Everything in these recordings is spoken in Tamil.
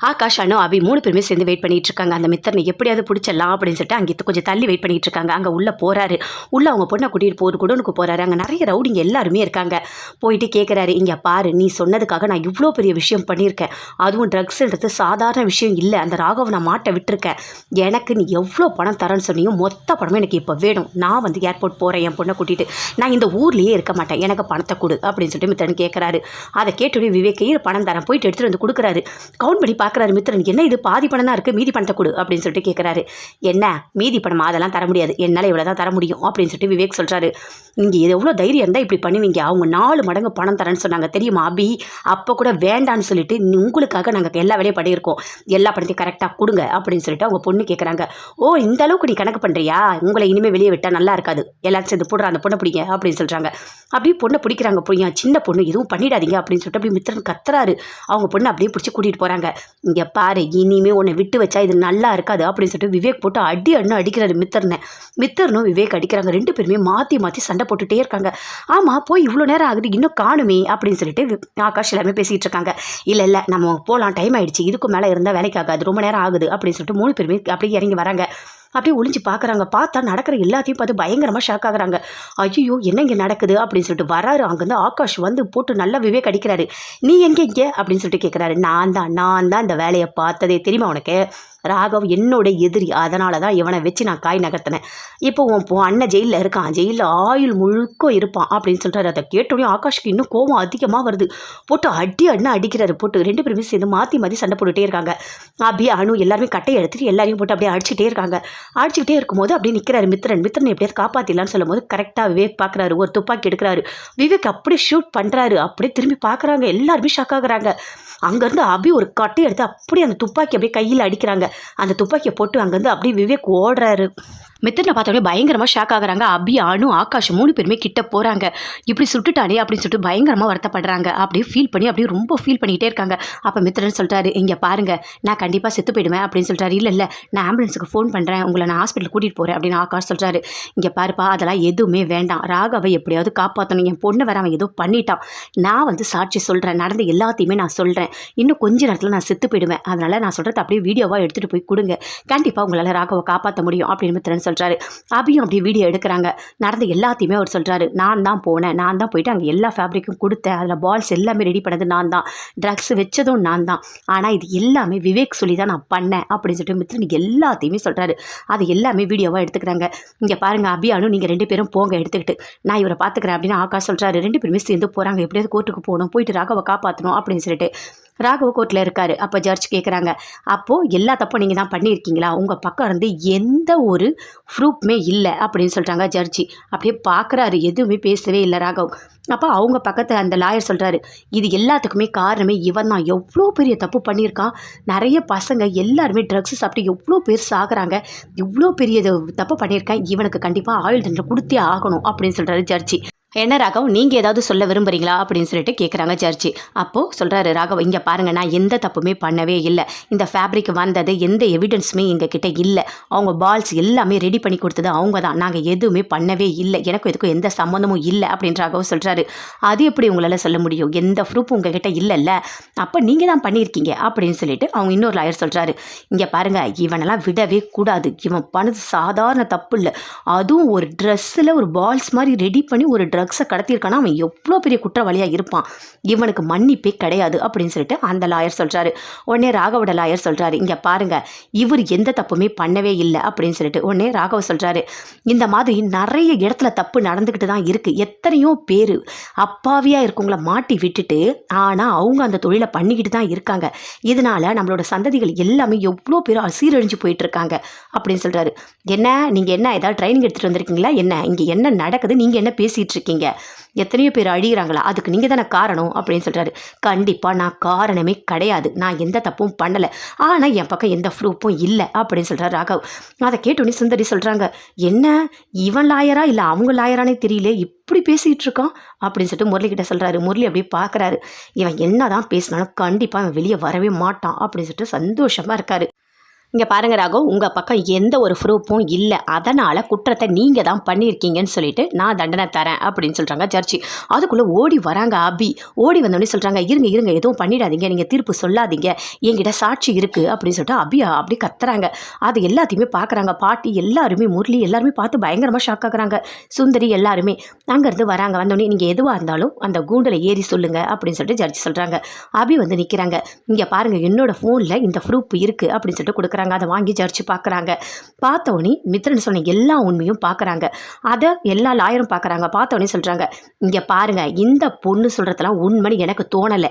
ஆகாஷ் அனு அபி 3 பேருமே சேர்ந்து வெயிட் பண்ணிட்டு இருக்காங்க. அந்த மித்தரனை எப்படியாவது பிடிச்சிடலாம் அப்படின்னு சொல்லிட்டு அங்கே கொஞ்சம் தள்ளி வெயிட் பண்ணிட்டு இருக்காங்க. அங்கே உள்ள போறாரு. உள்ள அவங்க பொண்ணை கூட்டிகிட்டு போகிற குடோனுக்கு போறாரு. அங்கே நிறைய ரவுடிங்க எல்லாருமே இருக்காங்க. போயிட்டு கேட்குறாரு, இங்கே பாரு, நீ சொன்னதுக்காக நான் இவ்வளோ பெரிய விஷயம் பண்ணியிருக்கேன். அதுவும் ட்ரக்ஸ்ன்றது சாதாரண விஷயம் இல்லை. அந்த ராகவ நான் மாட்ட விட்டுருக்கேன். எனக்கு நீ எவ்வளோ பணம் தரேன்னு சொன்னியோ மொத்த பணமும் எனக்கு இப்போ வேணும். நான் வந்து ஏர்போர்ட் போகிறேன் என் பொண்ணை கூட்டிகிட்டு. நான் இந்த ஊர்லேயே இருக்க மாட்டேன். எனக்கு பணத்தை கொடு அப்படின்னு சொல்லிட்டு மித்திரன் கேட்குறாரு. அதை கேட்டுட்டு விவேக் பணம் தரேன் போயிட்டு எடுத்துகிட்டு வந்து கொடுக்குறாரு. கவுண்ட் பண்ணி பார்க்குறாரு மித்திரன். என்ன இது பாதி பணம் தான் இருக்குது, மீதி பணத்தை கொடு அப்படின்னு சொல்லிட்டு கேட்குறாரு. என்ன மீதி பணமா? அதெல்லாம் தர முடியாது, என்னால் இவ்வளோ தான் தர முடியும் அப்படின்னு சொல்லிட்டு விவேக் சொல்கிறாரு. நீங்கள் இது எவ்வளோ தைரியம் இருந்தால் இப்படி பண்ணுவீங்க? அவங்க 4 மடங்கு பணம் தரேன்னு சொன்னாங்க தெரியுமா அபி? அப்போ கூட வேண்டான்னு சொல்லிட்டு உங்களுக்காக நாங்கள் எல்லா வேலையும் பண்ணியிருக்கோம். எல்லா பணத்தையும் கரெக்டாக கொடுங்க அப்படின்னு சொல்லிட்டு அவங்க பொண்ணு கேட்குறாங்க. ஓ, இந்த அளவுக்கு நீ கணக்கு பண்ணுறியா? உங்களை இனிமேல் வெளியே விட்டால் நல்லா இருக்காது, எல்லாரும் சேர்ந்து போடுற அந்த பொண்ணை பிடிங்க அப்படின்னு சொல்கிறாங்க. அப்படியே பொண்ணை பிடிக்கிறாங்க. போய் சின்ன பொண்ணு எதுவும் பண்ணிடாதீங்க அப்படின்னு சொல்லிட்டு அப்படியே மித்திரன் கத்துறாரு. அவங்க பொண்ணை அப்படியே பிடிச்சி கூட்டிகிட்டு போகிறாங்க. இங்கே பாரு, இனிமே உன்னை விட்டு வச்சா இது நல்லா இருக்காது அப்படின்னு சொல்லிட்டு விவேக் போட்டு அடிக்கிறாரு மித்தரனும் விவேக் அடிக்கிறாங்க. 2 பேருமே மாற்றி சண்டை போட்டுகிட்டே இருக்காங்க. ஆமாம், போய் இவ்வளோ நேரம் ஆகுது, இன்னும் காணுமே அப்படின்னு சொல்லிட்டு ஆகாஷ் எல்லாமே பேசிகிட்டு இருக்காங்க. இல்லை நம்ம போகலாம், டைம் ஆகிடுச்சு, இதுக்கு மேலே இருந்தால் வேலைக்கு ஆகாது, ரொம்ப நேரம் ஆகுது அப்படின்னு சொல்லிட்டு 3 பேருமே அப்படியே இறங்கி வராங்க. அப்படியே ஒளிஞ்சு பார்க்குறாங்க. பார்த்தா நடக்கிற எல்லாத்தையும் பார்த்து பயங்கரமாக ஷாக் ஆகுறாங்க. ஐயோ, என்ன இங்கே நடக்குது அப்படின்னு சொல்லிட்டு வராரு. அங்கேருந்து ஆகாஷ் வந்து போட்டு நல்லா விவேக் அடிக்கிறாரு. நீ எங்கே அப்படின்னு சொல்லிட்டு கேட்குறாரு. நான் தான் இந்த வேலையை பார்த்ததே தெரியுமா உனக்கு? ராகவ் என்னோட எதிரி, அதனால தான் இவனை வச்சு நான் காய் நகர்த்தினேன். இப்போ உன் அண்ணன் ஜெயிலில் இருக்கான், ஜெயிலில் ஆயுள் முழுக்க இருப்பான் அப்படின்னு சொல்கிறாரு. அதை கேட்டோடனே ஆகாஷ்க்கு இன்னும் கோபம் அதிகமாக வருது. போட்டு அடிக்கிறாரு. போட்டு 2 பேருமே சேர்ந்து மாற்றி சண்டை போட்டுகிட்டே இருக்காங்க. அப்படியே அனு எல்லாருமே கட்டையை எடுத்துட்டு எல்லாரையும் போட்டு அப்படியே அடிச்சுட்டே இருக்காங்க. அடிச்சுக்கிட்டே இருக்கும்போது அப்படியே நிற்கிறாரு மித்திரன் எப்படியாவது காப்பாற்றிடலான்னு சொல்லும் போது கரெக்டாக விவேக் பார்க்குறாரு. ஒரு துப்பாக்கி எடுக்கிறாரு. விவேக் அப்படியே ஷூட் பண்ணுறாரு. அப்படியே திரும்பி பார்க்குறாங்க. எல்லாருமே ஷாக் ஆகுறாங்க. அங்கேருந்து அபி ஒரு கட்டையை எடுத்து அப்படியே அந்த துப்பாக்கி அப்படியே கையில் அடிக்கிறாங்க. அந்த துப்பாக்கியை போட்டு அங்கேருந்து அப்படியே விவேக் ஓடுறாரு. மித்திரனை பார்த்தோடனே பயங்கரமாக ஷாக் ஆகுறாங்க. அபி அனு ஆகாஷ் 3 பேருமே கிட்ட போகிறாங்க. இப்படி சுட்டுட்டானே அப்படின்னு சொல்லிட்டு பயங்கரமாக வருத்தப்படுறாங்க. அப்படியே ஃபீல் பண்ணி அப்படியே ரொம்ப ஃபீல் பண்ணிக்கிட்டே இருக்காங்க. அப்போ மித்திரன் சொல்கிறாரு, இங்கே பாருங்கள், நான் கண்டிப்பாக செத்து போயிடுவேன் அப்படின்னு சொல்கிறாரு. இல்லை நான் ஆம்புலன்ஸுக்கு ஃபோன் பண்ணுறேன், உங்களை நான் ஹாஸ்பிட்டல் கூட்டிகிட்டு போகிறேன் அப்படின்னு ஆகாஷ் சொல்கிறாரு. இங்கே பாருப்பா, அதெல்லாம் எதுவுமே வேண்டாம். ராகவை எப்படியாவது காப்பாற்றணும். என் பொண்ணை வேற அவன் ஏதோ பண்ணிட்டான். நான் வந்து சாட்சி சொல்கிறேன், நடந்த எல்லாத்தையுமே நான் சொல்கிறேன். இன்னும் கொஞ்ச நேரத்தில் நான் செத்து போயிடுவேன். அதனால் நான் சொல்கிறது அப்படியே வீடியோவாக எடுத்துகிட்டு போய் கொடுங்க. கண்டிப்பாக உங்களால் ராகவை காப்பாற்ற முடியும் அப்படின்னு மித்திரன் சொல்கிறாரு. அபியும் அப்படியே வீடியோ எடுக்கிறாங்க. நடந்த எல்லாத்தையுமே அவர் சொல்கிறாரு. நான் தான் போனேன், நான் தான் போயிட்டு அங்கே எல்லா ஃபேப்ரிக்கும் கொடுத்தேன், அதில் பால்ஸ் எல்லாமே ரெடி பண்ணது நான் தான், ட்ரக்ஸ் வச்சதும் நான் தான், ஆனால் இது எல்லாமே விவேக் சொல்லி தான் நான் பண்ணேன் அப்படின்னு சொல்லிட்டு மித்திரன் எல்லாத்தையுமே சொல்கிறாரு. அது எல்லாமே வீடியோவாக எடுத்துக்கிறாங்க. இங்கே பாருங்கள் அபியானும், நீங்கள் 2 பேரும் போங்க எடுத்துக்கிட்டு, நான் இவரை பார்த்துக்கிறேன் அப்படின்னு ஆகாஷ் சொல்கிறாரு. 2 பேருமே சேர்ந்து போகிறாங்க. எப்படியாவது கோர்ட்டுக்கு போகணும், போயிட்டு ராகவை காப்பாற்றணும் அப்படின்னு சொல்லிட்டு. ராகவ கோர்ட்டில் இருக்காரு. அப்போ ஜட்ஜ் கேட்குறாங்க, அப்போது எல்லா தப்பும் நீங்கள் தான் பண்ணியிருக்கீங்களா? உங்கள் பக்கம் இருந்து எந்த ஒரு ப்ரூஃப்மே இல்லை அப்படின்னு சொல்கிறாங்க ஜட்ஜி. அப்படியே பார்க்குறாரு, எதுவுமே பேசவே இல்லை ராகவ். அப்போ அவங்க பக்கத்தில் அந்த லாயர் சொல்கிறாரு, இது எல்லாத்துக்குமே காரணமே இவன் தான். எவ்வளோ பெரிய தப்பு பண்ணியிருக்கான். நிறைய பசங்க எல்லாருமே ட்ரக்ஸ் சாப்பிட்டு எவ்வளோ பேர் சாகுறாங்க. இவ்வளோ பெரிய தப்பு பண்ணியிருக்கேன். இவனுக்கு கண்டிப்பாக ஆயுள் தண்டனை கொடுத்தே ஆகணும் அப்படின்னு சொல்கிறாரு ஜட்ஜி. என்ன ராகவ், நீங்கள் ஏதாவது சொல்ல விரும்புகிறீங்களா அப்படின்னு சொல்லிட்டு கேட்குறாங்க ஜட்ஜி. அப்போது சொல்கிறாரு ராகவ், இங்கே பாருங்கள், நான் எந்த தப்புமே பண்ணவே இல்லை. இந்த ஃபேப்ரிக் வந்தது எந்த எவிடன்ஸுமே எங்கள் கிட்டே இல்லை. அவங்க பால்ஸ் எல்லாமே ரெடி பண்ணி கொடுத்தது அவங்க தான். நாங்கள் எதுவுமே பண்ணவே இல்லை. எனக்கும் இதுக்கும் எந்த சம்மந்தமும் இல்லை அப்படின்னு ராகவ் சொல்கிறாரு. அது எப்படி உங்களால் சொல்ல முடியும்? எந்த ப்ரூஃப் உங்கள் கிட்டே இல்லைல்ல, அப்போ நீங்கள் தான் பண்ணியிருக்கீங்க அப்படின்னு சொல்லிட்டு அவங்க இன்னொரு லாயர் சொல்கிறாரு. இங்கே பாருங்கள், இவனெல்லாம் விடவே கூடாது. இவன் பண்ணது சாதாரண தப்பு இல்லை. அதுவும் ஒரு ட்ரெஸ்ஸில் ஒரு பால்ஸ் மாதிரி ரெடி பண்ணி ஒரு ட்ரக்ஸை கடத்தியிருக்கானா, அவன் எவ்வளோ பெரிய குற்றவாளியாக இருப்பான். இவனுக்கு மன்னிப்பே கிடையாது அப்படின்னு சொல்லிட்டு அந்த லாயர் சொல்கிறாரு. உடனே ராகவோட லாயர் சொல்கிறாரு, இங்கே பாருங்கள், இவர் எந்த தப்புமே பண்ணவே இல்லை அப்படின்னு சொல்லிட்டு. உடனே ராகவ சொல்கிறாரு, இந்த மாதிரி நிறைய இடத்துல தப்பு நடந்துக்கிட்டு தான் இருக்குது. எத்தனையோ பேர் அப்பாவியாக இருக்கவங்கள மாட்டி விட்டுட்டு ஆனால் அவங்க அந்த தொழிலை பண்ணிக்கிட்டு தான் இருக்காங்க. இதனால் நம்மளோட சந்ததிகள் எல்லாமே எவ்வளோ பேர் சீரழிஞ்சு போயிட்டுருக்காங்க அப்படின்னு சொல்கிறாரு. என்ன நீங்கள் என்ன ஏதாவது ட்ரைனிங் எடுத்துகிட்டு வந்திருக்கீங்களா? என்ன இங்கே என்ன நடக்குது? நீங்கள் என்ன பேசிகிட்டு இருக்கீங்க? எத்தனையோ பேர் அழிகிறாங்களா, அதுக்கு நீங்கள் தானே காரணம் அப்படின்னு சொல்கிறாரு. கண்டிப்பாக நான் காரணமே கிடையாது. நான் எந்த தப்பும் பண்ணலை. ஆனால் என் பக்கம் எந்த ப்ரூஃபும் இல்லை அப்படின்னு சொல்கிறார் ராகவ். அதை கேட்டோன்னே சுந்தரி சொல்கிறாங்க, என்ன இவன் லாயரா இல்லை அவங்க லாயரானே தெரியல, இப்படி பேசிகிட்டு இருக்கான் அப்படின்னு சொல்லிட்டு முரளி கிட்ட சொல்கிறாரு. முரளி அப்படியே பார்க்குறாரு. இவன் என்ன தான் பேசினாலும் கண்டிப்பாக அவன் வெளியே வரவே மாட்டான் அப்படின்னு சொல்லிட்டு சந்தோஷமாக இருக்காரு. இங்கே பாருங்க ராகவ், உங்கள் பக்கம் எந்த ஒரு ப்ரூஃபும் இல்லை, அதனால் குற்றத்தை நீங்கள் தான் பண்ணியிருக்கீங்கன்னு சொல்லிட்டு நான் தண்டனை தரேன் அப்படின்னு சொல்கிறாங்க ஜட்ஜி. அதுக்குள்ளே ஓடி வராங்க அபி. ஓடி வந்தோடனே சொல்கிறாங்க, இருங்க இருங்க, எதுவும் பண்ணிடாதீங்க, நீங்கள் தீர்ப்பு சொல்லாதீங்க, என்கிட்ட சாட்சி இருக்குது அப்படின்னு சொல்லிட்டு அபி அப்படி கத்துறாங்க. அது எல்லாத்தையுமே பார்க்குறாங்க பாட்டி எல்லாருமே, முரளி எல்லாருமே பார்த்து பயங்கரமாக ஷாக் ஆகுறாங்க. சுந்தரி எல்லாருமே அங்கேருந்து வராங்க. வந்தோடனே நீங்கள் எதுவாக இருந்தாலும் அந்த கூண்டில் ஏறி சொல்லுங்கள் அப்படின்னு சொல்லிட்டு ஜட்ஜி சொல்கிறாங்க. அபி வந்து நிற்கிறாங்க. இங்கே பாருங்கள், என்னோட ஃபோனில் இந்த ப்ரூஃப் இருக்குது அப்படின்னு சொல்லிட்டு கொடுக்குறாங்க. அதை வாங்கி ஜட்ஜி பார்க்குறாங்க. பார்த்தோன்னே மித்ரன் சொன்ன எல்லா உண்மையும் பார்க்குறாங்க. அதை எல்லா லாயரும் பார்க்குறாங்க. பார்த்தோன்னே சொல்கிறாங்க, இங்கே பாருங்கள், இந்த பொண்ணு சொல்கிறதெல்லாம் உண்மைன்னு எனக்கு தோணலை.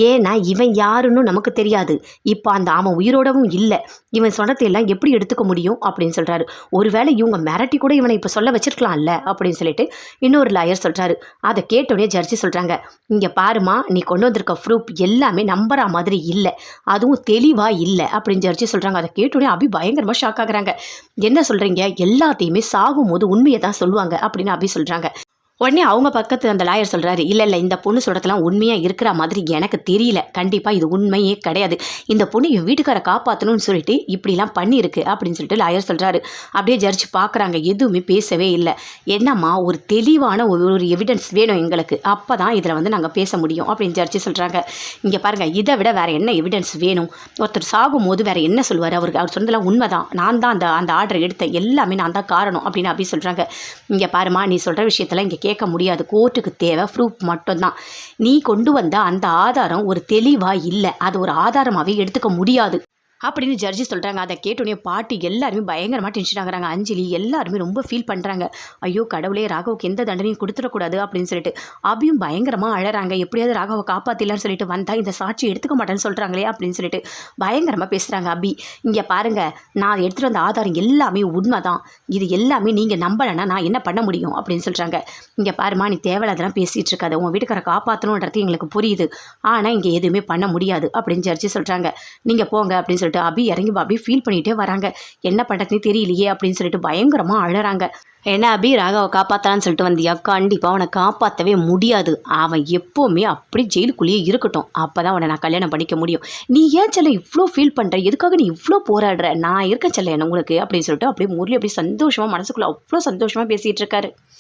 ஏன்னா இவன் யாருன்னு நமக்கு தெரியாது. இப்போ அவன் உயிரோடவும் இல்லை. இவன் சொன்னதையெல்லாம் எப்படி எடுத்துக்க முடியும் அப்படின்னு சொல்கிறாரு. ஒருவேளை இவங்க மிரட்டி கூட இவனை இப்போ சொல்ல வச்சிருக்கலாம்ல அப்படின்னு சொல்லிட்டு இன்னொரு லாயர் சொல்கிறாரு. அதை கேட்டோடனே ஜட்ஜி சொல்கிறாங்க, இங்கே பாருமா, நீ கொண்டு வந்திருக்க ப்ரூஃப் எல்லாமே நம்புற மாதிரி இல்லை, அதுவும் தெளிவாக இல்லை அப்படின்னு ஜட்ஜி சொல்கிறாங்க. அதை கேட்டோடனே அபி பயங்கரமாக ஷாக் ஆகுறாங்க. என்ன சொல்கிறீங்க, எல்லாத்தையுமே சாகும்போது உண்மையை தான் சொல்லுவாங்க அப்படின்னு அபி சொல்கிறாங்க. உடனே அவங்க பக்கத்து அந்த லாயர் சொல்கிறாரு, இல்லை இந்த பொண்ணு சொல்கிறதெல்லாம் உண்மையாக இருக்கிற மாதிரி எனக்கு தெரியல, கண்டிப்பாக இது உண்மையே கிடையாது, இந்த பொண்ணு என் வீட்டுக்காரை காப்பாற்றணும்னு சொல்லிட்டு இப்படிலாம் பண்ணியிருக்கு அப்படின்னு சொல்லிட்டு லாயர் சொல்கிறாரு. அப்படியே ஜட்ஜ் பார்க்குறாங்க, எதுவுமே பேசவே இல்லை. என்னம்மா, ஒரு தெளிவான ஒரு எவிடன்ஸ் வேணும் எங்களுக்கு, அப்போ தான் இதில் வந்து நாங்கள் பேச முடியும் அப்படின்னு ஜட்ஜி சொல்கிறாங்க. இங்கே பாருங்கள், இதை விட வேறு என்ன எவிடன்ஸ் வேணும்? ஒருத்தர் சாகும்போது வேறு என்ன சொல்லுவார்? அவர் சொன்னதெல்லாம் உண்மை தான், நான் தான் அந்த ஆர்டர் எடுத்தேன், எல்லாமே நான் தான் காரணம் அப்படின்னு அப்படி சொல்கிறாங்க. இங்கே பாருமா, நீ சொல்கிற விஷயத்தெல்லாம் இங்கே கேட்க முடியாது, கோர்ட்டுக்கு தேவை ப்ரூஃப் மட்டும்தான். நீ கொண்டு வந்த அந்த ஆதாரம் ஒரு தெளிவாக இல்லை, அது ஒரு ஆதாரமாகவே எடுத்துக்க முடியாது அப்படின்னு ஜட்ஜி சொல்கிறாங்க. அதை கேட்டோடனே பாட்டி எல்லாருமே பயங்கரமாக டென்ஷன் ஆகுறாங்க. அஞ்சலி எல்லாருமே ரொம்ப ஃபீல் பண்ணுறாங்க. ஐயோ கடவுளே, ராகவுக்கு எந்த தண்டனையும் கொடுத்துடக்கூடாது அப்படின்னு சொல்லிட்டு அபியும் பயங்கரமாக அழறாங்க. எப்படியாவது ராகவை காப்பாற்றிடலான்னு சொல்லிட்டு வந்தால் இந்த சாட்சி எடுத்துக்க மாட்டேன்னு சொல்கிறாங்களே அப்படின்னு சொல்லிட்டு பயங்கரமாக பேசுகிறாங்க அபி. இங்கே பாருங்கள், நான் எடுத்துகிட்டு வந்த ஆதாரம் எல்லாமே உண்மை தான், இது எல்லாமே நீங்கள் நம்பலைன்னா நான் என்ன பண்ண முடியும் அப்படின்னு சொல்கிறாங்க. இங்கே பாருமா, நீ தேவையில்லாதெல்லாம் பேசிகிட்டு இருக்காது, உன் வீட்டுக்காரை காப்பாற்றணுன்றது எங்களுக்கு புரியுது, ஆனால் இங்கே எதுவுமே பண்ண முடியாது அப்படின்னு ஜட்ஜி சொல்கிறாங்க. நீங்கள் போங்க அப்படின்னு சொல்லிட்டு அபி இறங்கி அப்படியே ஃபீல் பண்ணிகிட்டே வராங்க. என்ன பண்ணுறதுன்னு தெரியலையே அப்படின்னு சொல்லிட்டு பயங்கரமாக அழறாங்க. என்ன அபி, ராகாவை காப்பாற்றான்னு சொல்லிட்டு வந்தியா? கண்டிப்பாக அவனை காப்பாற்றவே முடியாது, அவன் எப்போவுமே அப்படி ஜெயிலுக்குள்ளேயே இருக்கட்டும், அப்போ தான் அவனை நான் கல்யாணம் பண்ணிக்க முடியும். நீ ஏன் செல்ல இவ்வளோ ஃபீல் பண்ணுற, எதுக்காக நீ இவ்வளோ போராடுற, நான் இருக்கேன் செல்ல என்ன உங்களுக்கு அப்படின்னு சொல்லிட்டு அப்படியே முரளி அப்படியே சந்தோஷமாக மனசுக்குள்ளே அவ்வளோ சந்தோஷமாக பேசிகிட்டு இருக்காரு.